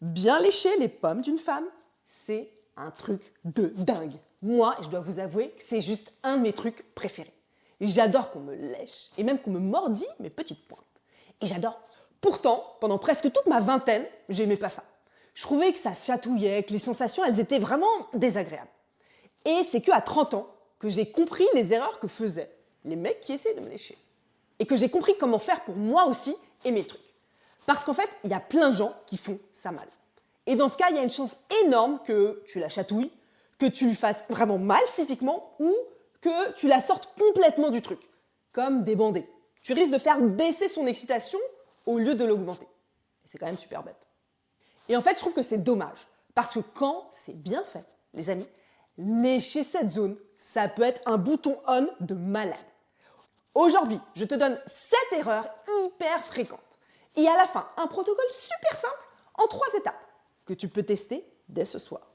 Bien lécher les pommes d'une femme, c'est un truc de dingue. Moi, je dois vous avouer que c'est juste un de mes trucs préférés. J'adore qu'on me lèche et même qu'on me mordille mes petites pointes. Et j'adore. Pourtant, pendant presque toute ma vingtaine, j'aimais pas ça. Je trouvais que ça chatouillait, que les sensations, elles étaient vraiment désagréables. Et c'est qu'à 30 ans que j'ai compris les erreurs que faisaient les mecs qui essayaient de me lécher. Et que j'ai compris comment faire pour moi aussi aimer le truc. Parce qu'en fait, il y a plein de gens qui font ça mal. Et dans ce cas, il y a une chance énorme que tu la chatouilles, que tu lui fasses vraiment mal physiquement ou que tu la sortes complètement du truc, comme débandée. Tu risques de faire baisser son excitation au lieu de l'augmenter. Et c'est quand même super bête. Et en fait, je trouve que c'est dommage, parce que quand c'est bien fait, les amis, lécher cette zone, ça peut être un bouton on de malade. Aujourd'hui, je te donne 7 erreurs hyper fréquentes. Et à la fin, un protocole super simple en 3 étapes que tu peux tester dès ce soir.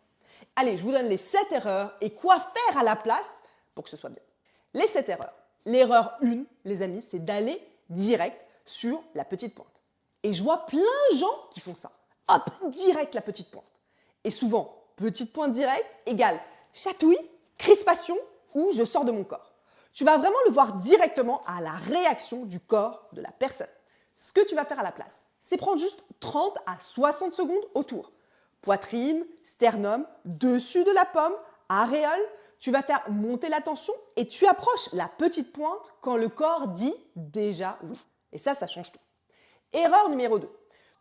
Allez, je vous donne les 7 erreurs et quoi faire à la place pour que ce soit bien. Les 7 erreurs. L'erreur 1, les amis, c'est d'aller direct sur la petite pointe. Et je vois plein de gens qui font ça. Hop, direct la petite pointe. Et souvent, petite pointe directe égale chatouille, crispation ou je sors de mon corps. Tu vas vraiment le voir directement à la réaction du corps de la personne. Ce que tu vas faire à la place, c'est prendre juste 30 à 60 secondes autour. Poitrine, sternum, dessus de la pomme, aréole. Tu vas faire monter la tension et tu approches la petite pointe quand le corps dit déjà oui. Et ça change tout. Erreur numéro 2.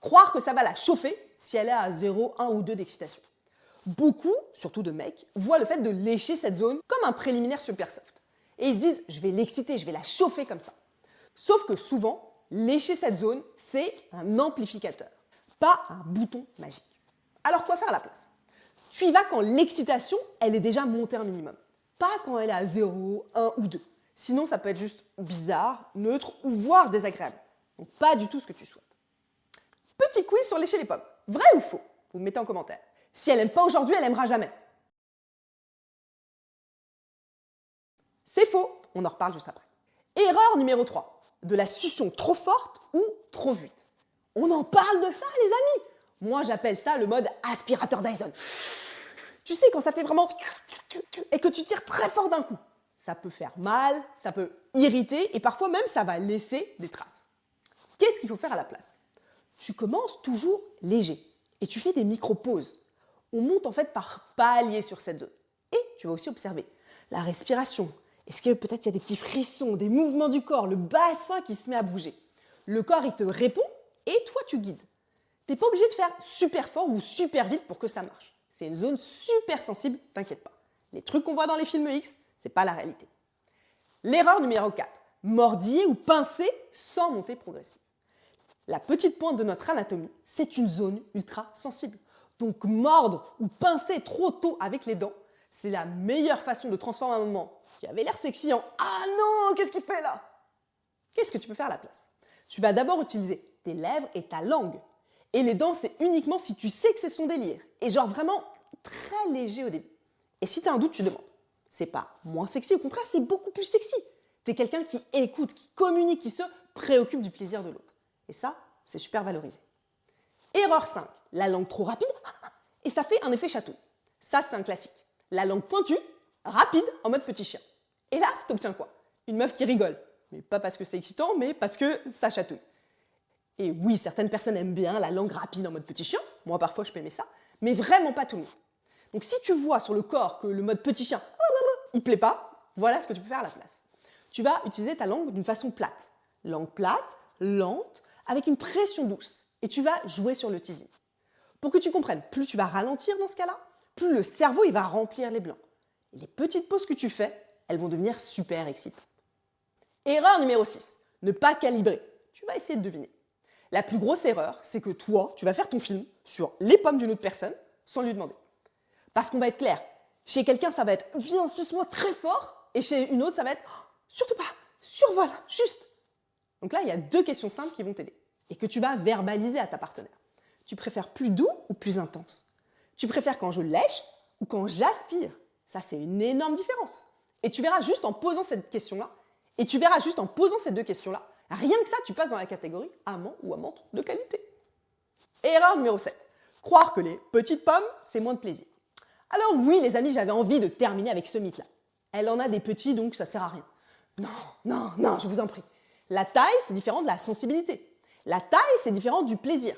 Croire que ça va la chauffer si elle est à 0, 1 ou 2 d'excitation. Beaucoup, surtout de mecs, voient le fait de lécher cette zone comme un préliminaire super soft. Et ils se disent, je vais l'exciter, je vais la chauffer comme ça. Sauf que souvent, lécher cette zone, c'est un amplificateur, pas un bouton magique. Alors quoi faire à la place? Tu y vas quand l'excitation, elle est déjà montée un minimum. Pas quand elle est à 0, 1 ou 2. Sinon, ça peut être juste bizarre, neutre ou voire désagréable. Donc pas du tout ce que tu souhaites. Petit quiz sur lécher les pommes. Vrai ou faux? Vous me mettez en commentaire. Si elle n'aime pas aujourd'hui, elle n'aimera jamais. C'est faux, on en reparle juste après. Erreur numéro 3. De la succion trop forte ou trop vite. On en parle de ça, les amis. Moi, j'appelle ça le mode aspirateur Dyson. Tu sais, quand ça fait vraiment et que tu tires très fort d'un coup. Ça peut faire mal, ça peut irriter et parfois même ça va laisser des traces. Qu'est-ce qu'il faut faire à la place? Tu commences toujours léger et tu fais des micro-pauses. On monte en fait par paliers sur cette zone. Et tu vas aussi observer la respiration. Est-ce que peut-être il y a des petits frissons, des mouvements du corps, le bassin qui se met à bouger? Le corps, il te répond et toi, tu guides. Tu n'es pas obligé de faire super fort ou super vite pour que ça marche. C'est une zone super sensible, t'inquiète pas. Les trucs qu'on voit dans les films X, c'est pas la réalité. L'erreur numéro 4, mordiller ou pincer sans montée progressive. La petite pointe de notre anatomie, c'est une zone ultra sensible. Donc mordre ou pincer trop tôt avec les dents, c'est la meilleure façon de transformer un moment qui avait l'air sexy en « Ah non, qu'est-ce qu'il fait là ?» Qu'est-ce que tu peux faire à la place? Tu vas d'abord utiliser tes lèvres et ta langue. Et les dents, c'est uniquement si tu sais que c'est son délire. Et genre vraiment très léger au début. Et si tu as un doute, tu demandes. C'est pas moins sexy, au contraire, c'est beaucoup plus sexy. Tu es quelqu'un qui écoute, qui communique, qui se préoccupe du plaisir de l'autre. Et ça, c'est super valorisé. Erreur 5, la langue trop rapide et ça fait un effet château. Ça, c'est un classique. La langue pointue, rapide, en mode petit chien. Et là, t'obtiens quoi? Une meuf qui rigole. Mais pas parce que c'est excitant, mais parce que ça chatouille. Et oui, certaines personnes aiment bien la langue rapide en mode petit chien. Moi, parfois, je peux aimer ça. Mais vraiment pas tout le monde. Donc, si tu vois sur le corps que le mode petit chien, il plaît pas, voilà ce que tu peux faire à la place. Tu vas utiliser ta langue d'une façon plate. Langue plate, lente, avec une pression douce. Et tu vas jouer sur le teasing. Pour que tu comprennes, plus tu vas ralentir dans ce cas-là, plus le cerveau il va remplir les blancs. Et les petites pauses que tu fais, elles vont devenir super excitantes. Erreur numéro 6, ne pas calibrer. Tu vas essayer de deviner. La plus grosse erreur, c'est que toi, tu vas faire ton film sur les pommes d'une autre personne sans lui demander. Parce qu'on va être clair, chez quelqu'un, ça va être « viens, suce-moi très fort » et chez une autre, ça va être oh, « surtout pas, survole, juste ». Donc là, il y a 2 questions simples qui vont t'aider et que tu vas verbaliser à ta partenaire. Tu préfères plus doux ou plus intense? Tu préfères quand je lèche ou quand j'aspire? Ça, c'est une énorme différence. Et tu verras juste en posant cette question-là, et tu verras juste en posant ces 2 questions-là, rien que ça, tu passes dans la catégorie amant ou amante de qualité. Erreur numéro 7. Croire que les petites pommes, c'est moins de plaisir. Alors oui, les amis, j'avais envie de terminer avec ce mythe-là. Elle en a des petits, donc ça sert à rien. Non, non, non, je vous en prie. La taille, c'est différent de la sensibilité. La taille, c'est différent du plaisir.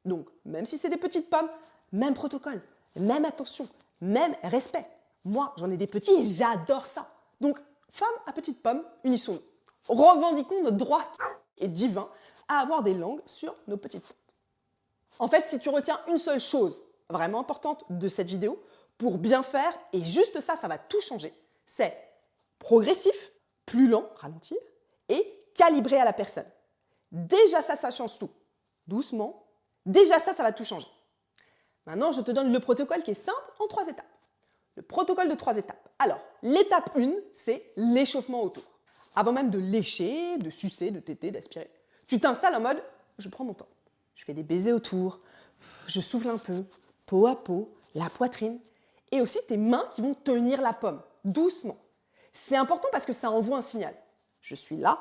Donc, même si c'est des petites pommes, même protocole, même attention, même respect. Moi, j'en ai des petits et j'adore ça. Donc, femmes à petites pommes, unissons-nous. Revendiquons notre droit et divin à avoir des langues sur nos petites pommes. En fait, si tu retiens une seule chose vraiment importante de cette vidéo, pour bien faire, et juste ça, ça va tout changer, c'est progressif, plus lent, ralentir, et calibré à la personne. Déjà ça change tout. Doucement, déjà ça va tout changer. Maintenant, je te donne le protocole qui est simple en 3 étapes. Le protocole de 3 étapes. Alors, l'étape 1, c'est l'échauffement autour. Avant même de lécher, de sucer, de téter, d'aspirer, tu t'installes en mode « je prends mon temps ». Je fais des baisers autour, je souffle un peu, peau à peau, la poitrine, et aussi tes mains qui vont tenir la pomme, doucement. C'est important parce que ça envoie un signal. Je suis là,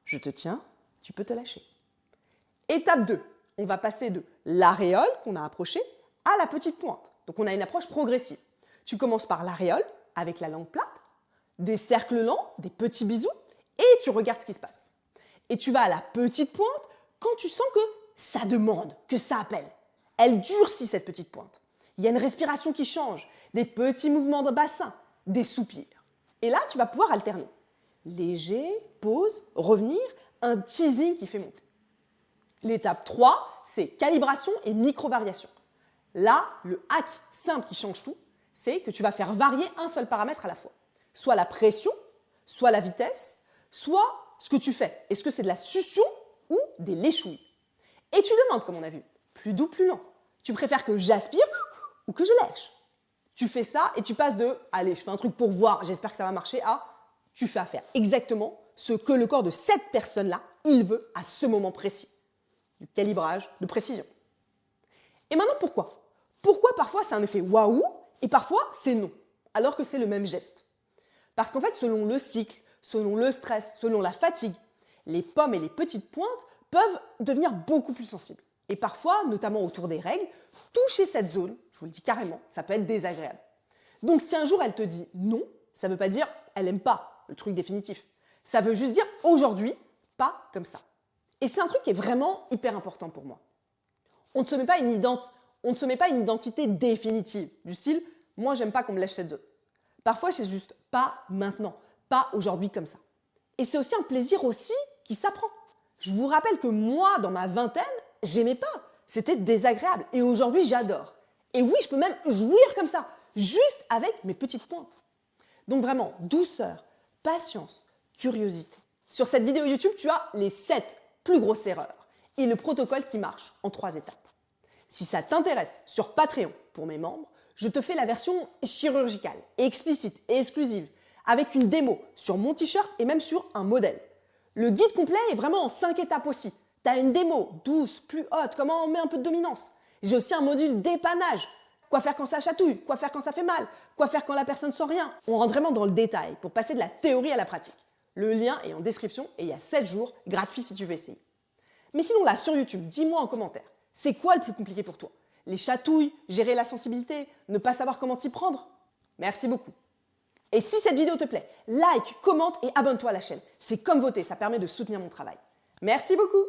je te tiens, tu peux te lâcher. Étape 2, on va passer de l'aréole qu'on a approchée à la petite pointe. Donc on a une approche progressive. Tu commences par l'aréole avec la langue plate, des cercles lents, des petits bisous, et tu regardes ce qui se passe. Et tu vas à la petite pointe quand tu sens que ça demande, que ça appelle. Elle durcit cette petite pointe. Il y a une respiration qui change, des petits mouvements de bassin, des soupirs. Et là, tu vas pouvoir alterner. Léger, pause, revenir, un teasing qui fait monter. L'étape 3, c'est calibration et micro-variation. Là, le hack simple qui change tout, c'est que tu vas faire varier un seul paramètre à la fois. Soit la pression, soit la vitesse, soit ce que tu fais. Est-ce que c'est de la succion ou des léchouilles? Et tu demandes, comme on a vu, plus doux, plus lent. Tu préfères que j'aspire ou que je lèche? Tu fais ça et tu passes de « allez, je fais un truc pour voir, j'espère que ça va marcher » à « tu fais à faire exactement ce que le corps de cette personne-là, il veut à ce moment précis ». Du calibrage, de précision. Et maintenant, pourquoi? Pourquoi parfois c'est un effet waouh et parfois c'est non, alors que c'est le même geste? Parce qu'en fait, selon le cycle, selon le stress, selon la fatigue, les pommes et les petites pointes peuvent devenir beaucoup plus sensibles. Et parfois, notamment autour des règles, toucher cette zone, je vous le dis carrément, ça peut être désagréable. Donc si un jour elle te dit non, ça ne veut pas dire elle n'aime pas le truc définitif. Ça veut juste dire aujourd'hui, pas comme ça. Et c'est un truc qui est vraiment hyper important pour moi. On ne se met pas une identité définitive, du style « moi j'aime pas qu'on me lèche cette zone ». Parfois c'est juste « pas maintenant », pas aujourd'hui comme ça. Et c'est aussi un plaisir aussi qui s'apprend. Je vous rappelle que moi, dans ma vingtaine, j'aimais pas. C'était désagréable. Et aujourd'hui, j'adore. Et oui, je peux même jouir comme ça, juste avec mes petites pointes. Donc vraiment, douceur, patience, curiosité. Sur cette vidéo YouTube, tu as les 7 plus grosses erreurs et le protocole qui marche en 3 étapes. Si ça t'intéresse, sur Patreon, pour mes membres, je te fais la version chirurgicale, explicite et exclusive, avec une démo sur mon t-shirt et même sur un modèle. Le guide complet est vraiment en 5 étapes aussi. Tu as une démo douce, plus haute, comment on met un peu de dominance. J'ai aussi un module dépannage. Quoi faire quand ça chatouille, quoi faire quand ça fait mal, quoi faire quand la personne sent rien. On rentre vraiment dans le détail pour passer de la théorie à la pratique. Le lien est en description et il y a 7 jours gratuits si tu veux essayer. Mais sinon là, sur YouTube, dis-moi en commentaire, c'est quoi le plus compliqué pour toi? Les chatouilles, gérer la sensibilité, ne pas savoir comment t'y prendre? Merci beaucoup. Et si cette vidéo te plaît, like, commente et abonne-toi à la chaîne. C'est comme voter, ça permet de soutenir mon travail. Merci beaucoup.